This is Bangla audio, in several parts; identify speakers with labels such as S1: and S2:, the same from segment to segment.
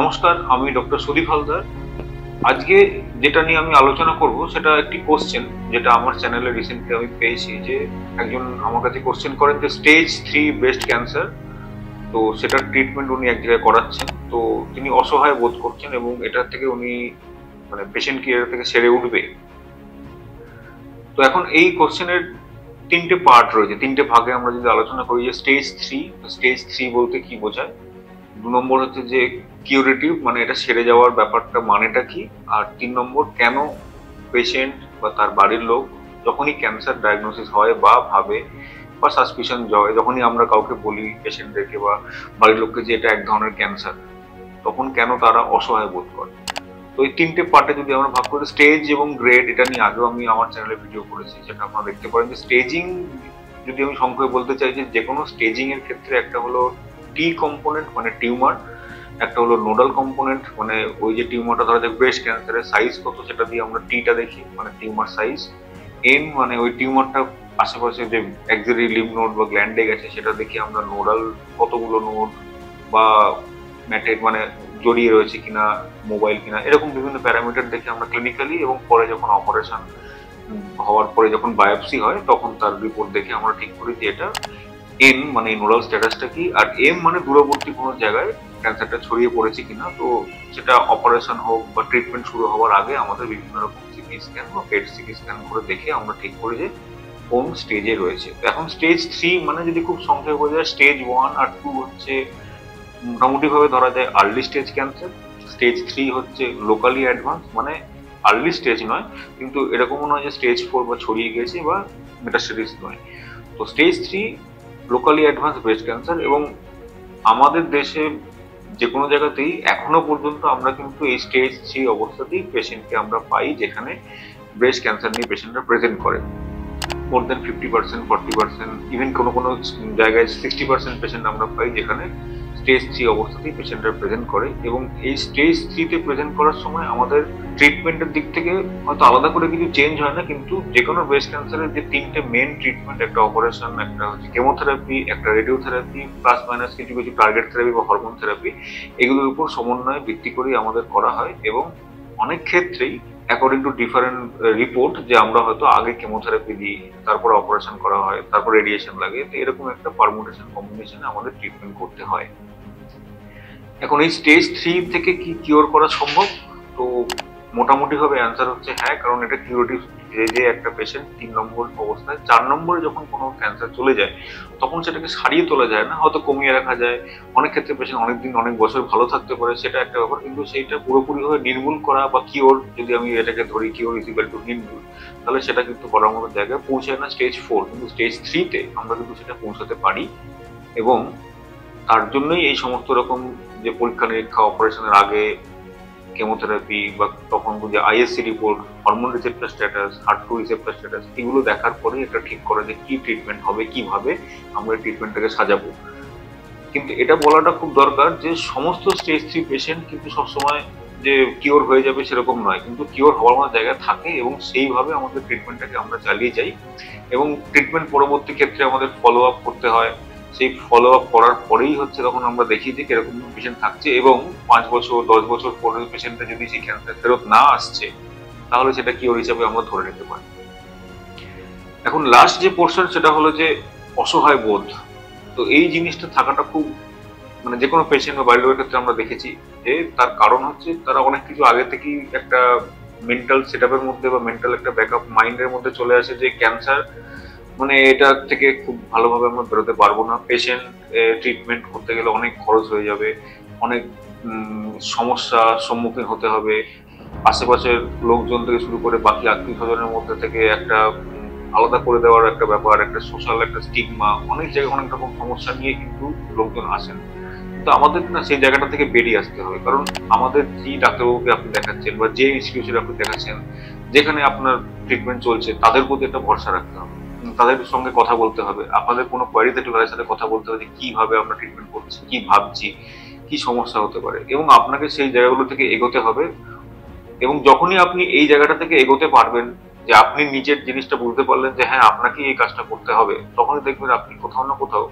S1: নমস্কার, আমি ডক্টর সুদীপ হালদার। আজকে যেটা নিয়ে আমি আলোচনা করব সেটা একটি কোশ্চেন, যেটা আমার চ্যানেলে রিসেন্টলি আমি পেয়েছি। যে একজন আমার কাছে কোশ্চেন করেন যে স্টেজ 3 ব্রেস্ট ক্যান্সার, তো সেটার ট্রিটমেন্ট উনি এক জায়গায় করাচ্ছেন। তো তিনি অসহায় বোধ করছেন এবং এটা থেকে উনি পেশেন্ট কি এটা থেকে সেরে উঠবে। তো এখন এই কোশ্চেনের তিনটে পার্ট রয়েছে, তিনটে ভাগে আমরা যদি আলোচনা করি। যে স্টেজ থ্রি বলতে কি বোঝায়, 2 নম্বর হচ্ছে যে কিউরেটিভ, মানে এটা সেরে যাওয়ার ব্যাপারটা মানেটা কি, আর 3 নম্বর কেন পেশেন্ট বা তার বাড়ির লোক যখনই ক্যান্সার ডায়াগনোসিস হয় বা ভাবে বা সাসপিশন হয়, যখনই আমরা কাউকে বলি পেশেন্টদেরকে বা বাড়ির লোককে যে এটা এক ধরনের ক্যান্সার, তখন কেন তারা অসহায় বোধ করে। তো এই তিনটে পার্টে যদি আমরা ভাগ করি, স্টেজ এবং গ্রেড, এটা নিয়ে আগেও আমি আমার চ্যানেলে ভিডিও করেছি, যেটা আপনারা দেখতে পারেন। যে স্টেজিং যদি আমি সংক্ষেপে বলতে চাই, যে কোনো স্টেজিং এর ক্ষেত্রে একটা হলো টি কম্পোনেন্ট মানে টিউমার, একটা হলো নোডাল কম্পোনেন্ট মানে ওই যে টিউমারটা, ধরা যাক ব্রেস্ট ক্যান্সারের সাইজ কত সেটা দিয়ে আমরা টিটা দেখি, মানে টিউমার সাইজ। এন মানে ওই টিউমারটা আশেপাশে যে অ্যাক্সিলারি লিম্ফ নোড বা গ্ল্যান্ডে গেছে সেটা দেখি আমরা নোডাল, কতগুলো নোড বা ম্যাটেড মানে জড়িয়ে রয়েছে কিনা, মোবাইল কিনা, এরকম বিভিন্ন প্যারামিটার দেখে আমরা ক্লিনিক্যালি, এবং পরে যখন অপারেশন হওয়ার পরে যখন বায়োপসি হয় তখন তার রিপোর্ট দেখে আমরা ঠিক করি যে এটা এন মানে নোডাল স্ট্যাটাসটা কি, আর এম মানে দূরবর্তী কোনো জায়গায় ক্যান্সারটা ছড়িয়ে পড়েছে কিনা। তো সেটা অপারেশন হোক বা ট্রিটমেন্ট শুরু হওয়ার আগে আমাদের বিভিন্ন রকম সিটি স্ক্যান বা পেট সিটি স্ক্যান করে দেখে আমরা ঠিক করি যে কোন স্টেজে রয়েছে। তো এখন স্টেজ 3 মানে যদি খুব সংক্ষেপে বোঝা যায়, স্টেজ 1 আর 2 হচ্ছে মোটামুটি ভাবে ধরা যায় আর্লি স্টেজ ক্যান্সার। স্টেজ 3 হচ্ছে লোকালি অ্যাডভান্স, মানে আর্লি স্টেজ নয় কিন্তু এরকমও নয় যে স্টেজ 4 বা ছড়িয়ে গেছে বা মেটাস্টেটিস নয়। তো stage 3 locally advance breast cancer, এবং আমাদের দেশে যে কোনো জায়গাতেই এখনো পর্যন্ত আমরা কিন্তু এই স্টেজ 3 অবস্থাতেই পেশেন্টকে আমরা পাই, যেখানে ব্রেস্ট ক্যান্সার নিয়ে পেশেন্টরা প্রেজেন্ট করে। মোর দেন 50%, 40%, ইভেন কোনো কোনো জায়গায় 60% পেশেন্ট আমরা পাই যেখানে স্টেজ 3 অবস্থাতেই পেশেন্টরা প্রেজেন্ট করে। এবং এই স্টেজ 3 প্রেজেন্ট করার সময় আমাদের ট্রিটমেন্টের দিক থেকে হয়তো আলাদা করে কিছু চেঞ্জ হয় না, কিন্তু যে কোনো ব্রেস্ট ক্যান্সারের যে তিনটে মেন ট্রিটমেন্ট, একটা অপারেশন, একটা হচ্ছে কেমোথেরাপি, একটা রেডিওথেরাপি, প্লাস মাইনাস কিছু কিছু টার্গেট থেরাপি বা হরমোন থেরাপি, এগুলোর উপর সমন্বয়ে ভিত্তি করে আমাদের করা হয়। এবং অনেক ক্ষেত্রেই অ্যাকর্ডিং টু ডিফারেন্ট রিপোর্ট, যে আমরা হয়তো আগে কেমোথেরাপি দিই, তারপর অপারেশন করা হয়, তারপর রেডিয়েশন লাগে, তো এরকম একটা পারমুটেশন কম্বিনেশনে আমাদের ট্রিটমেন্ট করতে হয়। এখন এই স্টেজ 3 থেকে কি কিওর করা সম্ভব? তো মোটামুটি ভাবে অ্যান্সার হচ্ছে হ্যাঁ, কারণ এটা কিউরেটিভ যে একটা পেশেন্ট 3 নম্বর অবস্থায়, 4 নম্বরে যখন কোনো ক্যান্সার চলে যায় তখন সেটাকে সারিয়ে তোলা যায় না, হয়তো কমিয়ে রাখা যায়। অনেক ক্ষেত্রে পেশেন্ট অনেকদিন অনেক বছর ভালো থাকতে পারে, সেটা একটা ব্যাপার, কিন্তু সেইটা পুরোপুরিভাবে নির্মূল করা বা কিওর, যদি আমি এটাকে ধরি কিওর ইজ ইকুয়াল টু নির্মূল, তাহলে সেটা কিন্তু করার মতো জায়গায় পৌঁছায় না স্টেজ 4, কিন্তু স্টেজ 3 আমরা কিন্তু সেটা পৌঁছাতে পারি। এবং তার জন্যই এই সমস্ত রকম যে পরীক্ষা নিরীক্ষা, অপারেশনের আগে কেমোথেরাপি বা তখন যে ISC report, hormone receptor status, HER2 receptor status, এগুলো দেখার পরে এটা ঠিক করা যে কি ট্রিটমেন্ট হবে, কিভাবে আমরা ট্রিটমেন্টটাকে সাজাবো। কিন্তু এটা বলাটা খুব দরকার যে সমস্ত স্টেজ 3 পেশেন্ট কিন্তু সবসময় যে কিওর হয়ে যাবে সেরকম নয়, কিন্তু কিওর হওয়ার মতো জায়গা থাকে, এবং সেইভাবে আমাদের ট্রিটমেন্টটাকে আমরা চালিয়ে যাই। এবং ট্রিটমেন্ট পরবর্তী ক্ষেত্রে আমাদের ফলো আপ করতে হয়। সেই ফলো আপ করার পরেই হচ্ছে তখন আমরা দেখি যে কিরকম পেশেন্ট থাকছে, এবং 5 বছর 10 বছর পরে পেশেন্টটা যদি সেই ক্যান্সার ফেরত না আসছে, তাহলে সেটা কিওর হিসাবে আমরা ধরে নিতে পারি। এখন লাস্ট যে পোর্শন সেটা হলো যে অসহায় বোধ। তো এই জিনিসটা থাকাটা খুব, মানে যে কোনো পেশেন্ট বা বাড়ির লোকের ক্ষেত্রে আমরা দেখেছি যে তার কারণ হচ্ছে তারা অনেক কিছু আগে থেকেই একটা মেন্টাল সেটআপের মধ্যে বা মেন্টাল একটা ব্যাকআপ মাইন্ডের মধ্যে চলে আসে যে ক্যান্সার মানে এটা থেকে খুব ভালোভাবে আমরা বেরোতে পারবো না, পেশেন্ট ট্রিটমেন্ট করতে গেলে অনেক খরচ হয়ে যাবে, অনেক সমস্যার সম্মুখীন হতে হবে, আশেপাশের লোকজন থেকে শুরু করে বাকি আত্মীয় স্বজনের মধ্যে থেকে একটা আলাদা করে দেওয়ার একটা ব্যাপার, একটা সোশ্যাল একটা স্টিগমা, অনেক জায়গায় অনেক রকম সমস্যা নিয়ে কিন্তু লোকজন আসেন। তো আমাদের না সেই জায়গাটা থেকে বেরিয়ে আসতে হবে, কারণ আমাদের যে ডাক্তারবাবুকে আপনি দেখাচ্ছেন বা যে ইনস্টিটিউশনে আপনি দেখাচ্ছেন, যেখানে আপনার ট্রিটমেন্ট চলছে, তাদের প্রতি একটা ভরসা রাখতে হবে, তাদের সঙ্গে কথা বলতে হবে, আপনাদের কোনো কোয়ারি থাকলে তাদের সাথে কথা বলতে হবে যে কিভাবে আমরা ট্রিটমেন্ট করছি, কি ভাবছি, কি সমস্যা হতে পারে, এবং আপনাকে সেই জায়গাগুলো থেকে এগোতে হবে। এবং যখনই আপনি এই জায়গাটা থেকে এগোতে পারবেন, যে আপনি নিজের জিনিসটা বুঝতে পারলেন যে হ্যাঁ আপনাকে এই কাজটা করতে হবে, তখনই দেখবেন আপনি কোথাও না কোথাও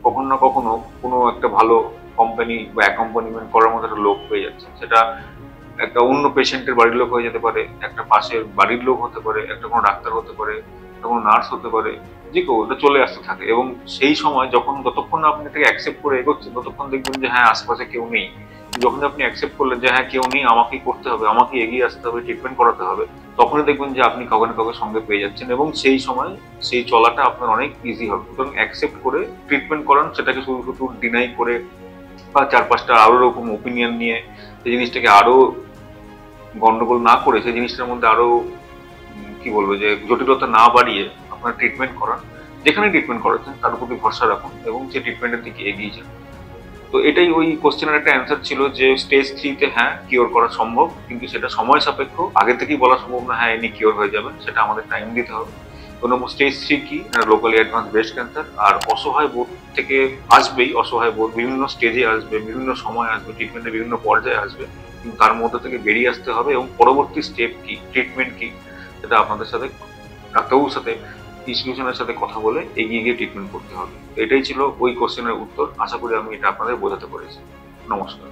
S1: কখনো না কখনো কোনো একটা ভালো কোম্পানি বা অ্যাকম্পানিমেন্ট করার মতো একটা লোক পেয়ে যাচ্ছেন। সেটা একটা অন্য পেশেন্টের বাড়ির লোক হয়ে যেতে পারে, একটা পাশের বাড়ির লোক হতে পারে, একটা কোনো ডাক্তার হতে পারে, একটা কোনো নার্স হতে পারে, যে কেউ ওটা চলে আসতে থাকে। এবং সেই সময় যতক্ষণ না আপনি এটাকে অ্যাকসেপ্ট করে এগোচ্ছেন, ততক্ষণ দেখবেন যে হ্যাঁ আশেপাশে কেউ নেই। যখন আপনি অ্যাকসেপ্ট করলেন যে হ্যাঁ কেউ নেই, আমাকেই করতে হবে, আমাকে এগিয়ে আসতে হবে, ট্রিটমেন্ট করাতে হবে, তখনই দেখবেন যে আপনি কাউকে না কাউকে সঙ্গে পেয়ে যাচ্ছেন, এবং সেই সময় সেই চলাটা আপনার অনেক ইজি হবে। সুতরাং অ্যাকসেপ্ট করে ট্রিটমেন্ট করান, সেটাকে শুধু শুধু ডিনাই করে বা চার পাঁচটা আরো রকম ওপিনিয়ন নিয়ে সেই জিনিসটাকে আরো গন্ডগোল না করে, সেই জিনিসটার মধ্যে আরো কি বলবো যে জটিলতা না বাড়িয়ে আপনারা ট্রিটমেন্ট করান। যেখানে ট্রিটমেন্ট করাচ্ছেন তার উপর ভরসা রাখুন এবং সেই ট্রিটমেন্টের দিকে এগিয়ে যান। তো এটাই ওই কোশ্চেনের একটা অ্যান্সার ছিল যে স্টেজ 3-তে হ্যাঁ কিওর করা সম্ভব, কিন্তু সেটা সময় সাপেক্ষ। আগে থেকেই বলা সম্ভব না হ্যাঁ ইনি কিওর হয়ে যাবেন, সেটা আমাদের টাইম দিতে হবে। তো নম্বর স্টেজ 3 কি, লোকালি অ্যাডভান্স ব্রেস্ট ক্যান্সার। আর অসহায় বোধ থেকে আসবেই, অসহায় বোধ বিভিন্ন স্টেজে আসবে, বিভিন্ন সময় আসবে, ট্রিটমেন্টের বিভিন্ন পর্যায়ে আসবে, কিন্তু তার মধ্যে থেকে বেরিয়ে আসতে হবে। এবং পরবর্তী স্টেপ কি, ট্রিটমেন্ট কি, সেটা আপনাদের সাথে, ডাক্তারবাবুর সাথে, ইনস্টিটিউশনের সাথে কথা বলে এগিয়ে গিয়ে ট্রিটমেন্ট করতে হবে। এটাই ছিল ওই কোশ্চেনের উত্তর। আশা করি আমি এটা আপনাদের বোঝাতে পেরেছি। নমস্কার।